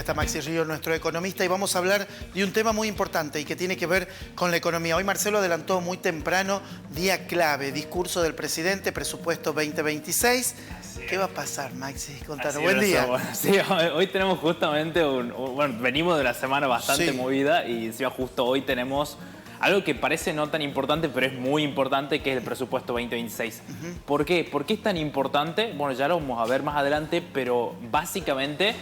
está Maxi Río, nuestro economista, y vamos a hablar de un tema muy importante y que tiene que ver con la economía. Hoy Marcelo adelantó muy temprano, día clave, discurso del presidente, presupuesto 2026. ¿Qué va a pasar, Maxi? Contanos. Buen día. Sí, hoy tenemos justamente bueno, venimos de una semana bastante movida y encima justo hoy tenemos algo que parece no tan importante, pero es muy importante, que es el presupuesto 2026. ¿Por qué? ¿Por qué es tan importante? Bueno, ya lo vamos a ver más adelante, pero básicamente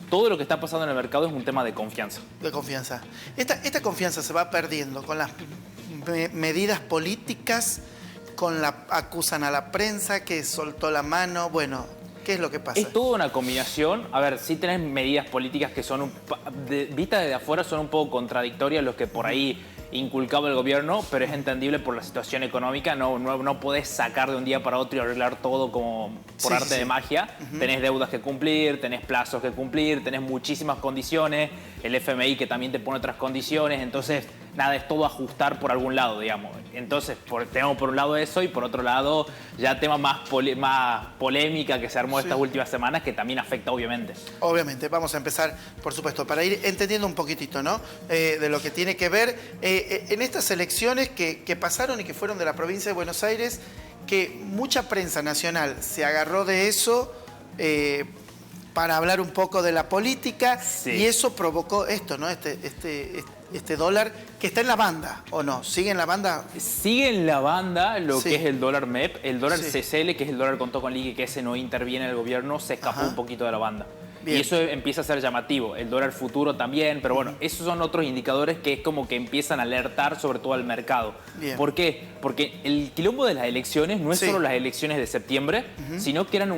todo lo que está pasando en el mercado es un tema de confianza. De confianza. Esta confianza se va perdiendo con las medidas políticas, acusan a la prensa que soltó la mano. Bueno, ¿qué es lo que pasa? Es toda una combinación. A ver, sí tenés medidas políticas que son, vistas desde afuera, son un poco contradictorias, los que por ahí inculcaba el gobierno, pero es entendible por la situación económica. No podés sacar de un día para otro y arreglar todo como por arte de magia. Tenés deudas que cumplir, tenés plazos que cumplir, tenés muchísimas condiciones, el FMI que también te pone otras condiciones, entonces nada, es todo ajustar por algún lado, digamos. Entonces tenemos por un lado eso y por otro lado ya tema más polémica que se armó estas últimas semanas, que también afecta obviamente. Obviamente, vamos a empezar, por supuesto, para ir entendiendo un poquitito, ¿no? De lo que tiene que ver en estas elecciones que pasaron y que fueron de la provincia de Buenos Aires, que mucha prensa nacional se agarró de eso para hablar un poco de la política, y eso provocó esto, ¿no? Este dólar que está en la banda, ¿o no? ¿Sigue en la banda? Sigue en la banda lo que es el dólar MEP. El dólar CCL, que es el dólar con token liqui, que ese no interviene en el gobierno, se escapó un poquito de la banda. Bien. Y eso empieza a ser llamativo. El dólar futuro también, pero bueno, esos son otros indicadores que es como que empiezan a alertar sobre todo al mercado. Bien. ¿Por qué? Porque el quilombo de las elecciones no es solo las elecciones de septiembre, sino que eran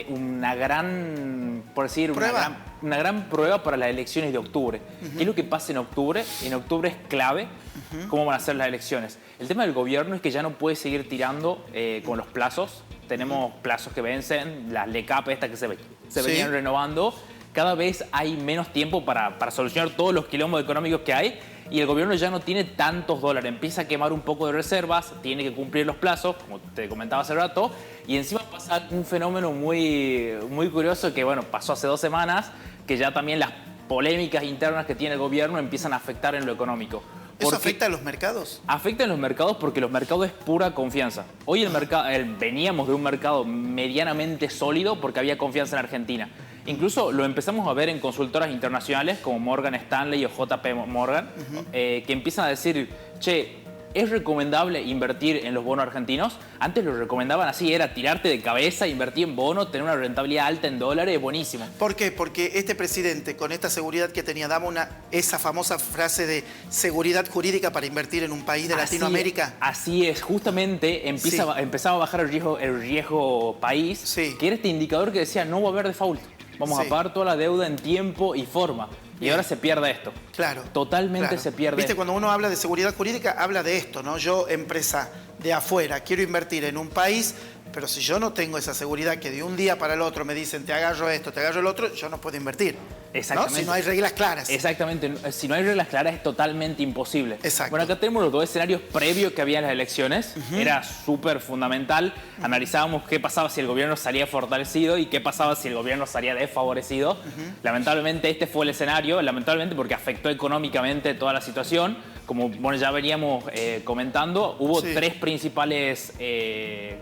una gran, por decir, una gran prueba para las elecciones de octubre. ¿Qué es lo que pasa en octubre? En octubre es clave cómo van a ser las elecciones. El tema del gobierno es que ya no puede seguir tirando con los plazos. Tenemos plazos que vencen, las LECAP estas que se venían renovando. Cada vez hay menos tiempo para solucionar todos los quilombos económicos que hay, y el gobierno ya no tiene tantos dólares. Empieza a quemar un poco de reservas, tiene que cumplir los plazos, como te comentaba hace rato, y encima pasa un fenómeno muy curioso que, bueno, pasó hace 2 semanas, que ya también las polémicas internas que tiene el gobierno empiezan a afectar en lo económico. ¿Eso afecta a los mercados? Afecta a los mercados porque los mercados es pura confianza. Hoy el mercado, veníamos de un mercado medianamente sólido porque había confianza en Argentina. Incluso lo empezamos a ver en consultoras internacionales como Morgan Stanley o JP Morgan, que empiezan a decir, che, ¿es recomendable invertir en los bonos argentinos? Antes lo recomendaban así, era tirarte de cabeza, invertir en bonos, tener una rentabilidad alta en dólares, buenísimo. ¿Por qué? Porque este presidente, con esta seguridad que tenía, daba esa famosa frase de seguridad jurídica para invertir en un país de Latinoamérica. Así es, justamente empezaba a bajar el riesgo país, que era este indicador que decía no va a haber default. Vamos a pagar toda la deuda en tiempo y forma. Y ahora se pierde esto. Claro. Totalmente se pierde. Viste, cuando uno habla de seguridad jurídica, habla de esto, ¿no? Yo, empresa de afuera, quiero invertir en un país, pero si yo no tengo esa seguridad que de un día para el otro me dicen te agarro esto, te agarro el otro, yo no puedo invertir. Exactamente. ¿No? Si no hay reglas claras. Exactamente. Si no hay reglas claras es totalmente imposible. Exacto. Bueno, acá tenemos los 2 escenarios previos que había en las elecciones. Era súper fundamental. Analizábamos qué pasaba si el gobierno salía fortalecido y qué pasaba si el gobierno salía desfavorecido. Lamentablemente este fue el escenario, lamentablemente porque afectó económicamente toda la situación. Como bueno, ya veníamos comentando, hubo 3 principales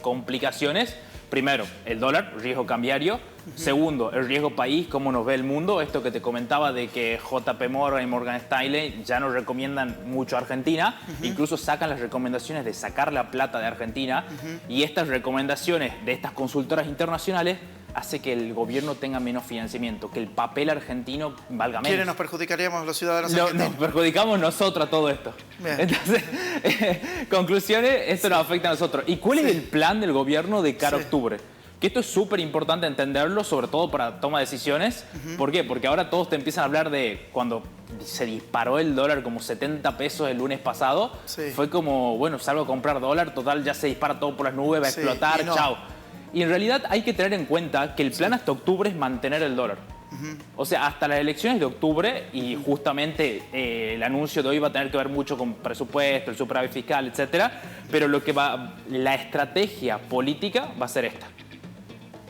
complicaciones. Primero, el dólar, riesgo cambiario. Segundo, el riesgo país, cómo nos ve el mundo. Esto que te comentaba de que JP Morgan y Morgan Stanley ya no recomiendan mucho a Argentina. Incluso sacan las recomendaciones de sacar la plata de Argentina. Y estas recomendaciones de estas consultoras internacionales hace que el gobierno tenga menos financiamiento, que el papel argentino valga menos. ¿Quiénes nos perjudicaríamos los ciudadanos argentinos? Nos perjudicamos nosotros a todo esto. Bien. Entonces, conclusiones, esto nos afecta a nosotros. ¿Y cuál es el plan del gobierno de cara a octubre? Que esto es súper importante entenderlo, sobre todo para toma de decisiones. ¿Por qué? Porque ahora todos te empiezan a hablar de cuando se disparó el dólar como 70 pesos el lunes pasado. Fue como, bueno, salgo a comprar dólar, total, ya se dispara todo por las nubes, va a explotar, chao. Y en realidad hay que tener en cuenta que el plan hasta octubre es mantener el dólar. O sea, hasta las elecciones de octubre, y justamente el anuncio de hoy va a tener que ver mucho con presupuesto, el superávit fiscal, etcétera, pero la estrategia política va a ser esta.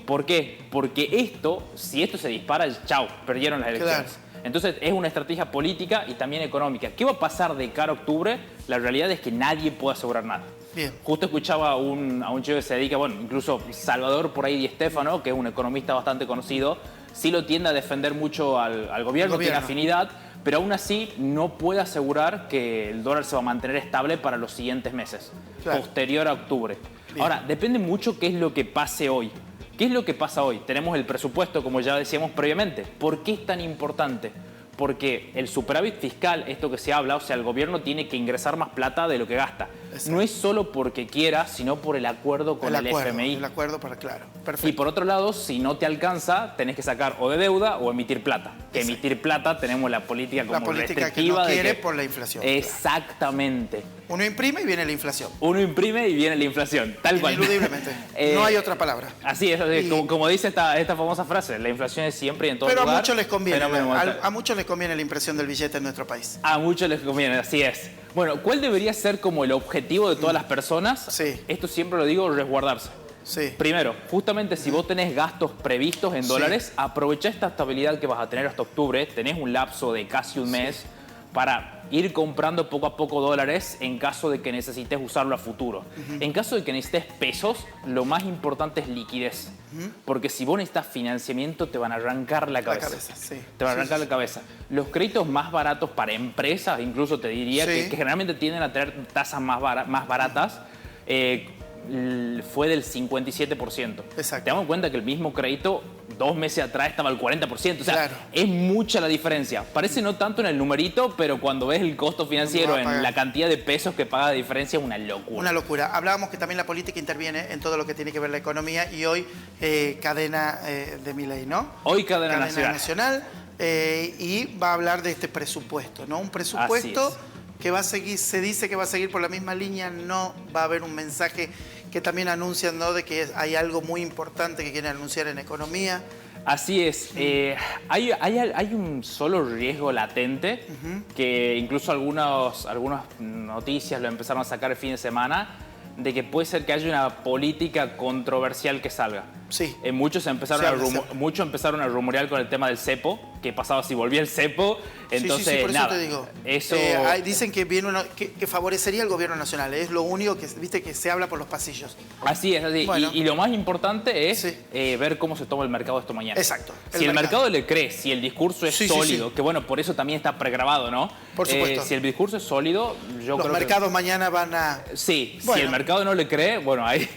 ¿Por qué? Porque si esto se dispara, chao, perdieron las elecciones. Claro. Entonces es una estrategia política y también económica. ¿Qué va a pasar de cara a octubre? La realidad es que nadie puede asegurar nada. Bien. Justo escuchaba a un chico que se dedica, bueno, incluso Salvador por ahí Di Stéfano, que es un economista bastante conocido, sí lo tiende a defender mucho al gobierno, tiene afinidad, pero aún así no puede asegurar que el dólar se va a mantener estable para los siguientes meses, posterior a octubre. Bien. Ahora, depende mucho qué es lo que pase hoy. ¿Qué es lo que pasa hoy? Tenemos el presupuesto, como ya decíamos previamente. ¿Por qué es tan importante? Porque el superávit fiscal, esto que se habla, o sea, el gobierno tiene que ingresar más plata de lo que gasta. Exacto. No es solo porque quiera, sino por el acuerdo con el FMI. El acuerdo, claro. Perfecto. Y por otro lado, si no te alcanza, tenés que sacar o de deuda o emitir plata. Que emitir plata tenemos la política como restrictiva. Que no quiere por la inflación. Exactamente. Claro. Uno imprime y viene la inflación. Uno imprime y viene la inflación, tal cual. Ineludiblemente. No hay otra palabra. Así es, como dice esta famosa frase, la inflación es siempre y en todo lugar. Pero a muchos les conviene. A muchos les conviene la impresión del billete en nuestro país. A muchos les conviene, así es. Bueno, ¿cuál debería ser como el objetivo de todas las personas? Sí. Esto siempre lo digo, resguardarse. Sí. Primero, justamente si vos tenés gastos previstos en dólares, aprovechá esta estabilidad que vas a tener hasta octubre, tenés un lapso de casi un mes para ir comprando poco a poco dólares en caso de que necesites usarlo a futuro. En caso de que necesites pesos, lo más importante es liquidez. Porque si vos necesitas financiamiento, te van a arrancar la cabeza. Te van a arrancar la cabeza. Los créditos más baratos para empresas, incluso te diría que generalmente tienden a tener tasas más baratas, fue del 57%. Exacto. Te damos cuenta que el mismo crédito 2 meses atrás estaba al 40%. O sea, es mucha la diferencia. Parece no tanto en el numerito, pero cuando ves el costo financiero en la cantidad de pesos que paga de diferencia, es una locura. Una locura. Hablábamos que también la política interviene en todo lo que tiene que ver la economía y hoy cadena de Milei, ¿no? Hoy cadena nacional. Y va a hablar de este presupuesto, ¿no? Un presupuesto que va a seguir, se dice que va a seguir por la misma línea, no va a haber un mensaje que también anuncian, ¿no?, de que hay algo muy importante que quieren anunciar en economía. Así es. Hay un solo riesgo latente que incluso algunas noticias lo empezaron a sacar el fin de semana, de que puede ser que haya una política controversial que salga. Sí. Muchos empezaron a rumorear con el tema del cepo, qué pasaba si volvía el cepo. Entonces, por nada, eso te digo. Dicen que viene que favorecería al gobierno nacional. Es lo único que, viste, que se habla por los pasillos. Así es, así. Bueno. Y lo más importante es ver cómo se toma el mercado esto mañana. Exacto. Si el mercado le cree, si el discurso es sólido, que bueno, por eso también está pregrabado, ¿no? Por supuesto. Si el discurso es sólido, yo creo que... Los mercados mañana van a... Sí, bueno. Si el mercado no le cree, bueno, ahí...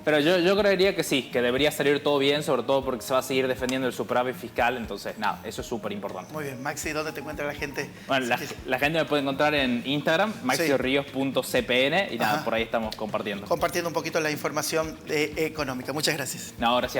Pero yo creería que sí, que debería salir todo bien, sobre todo porque se va a seguir defendiendo el superávit fiscal. Entonces, nada, eso es súper importante. Muy bien. Maxi, ¿dónde te encuentra la gente? Bueno, la gente me puede encontrar en Instagram, maxirios.cpn, y nada, por ahí estamos compartiendo. Compartiendo un poquito la información económica. Muchas gracias. No, gracias.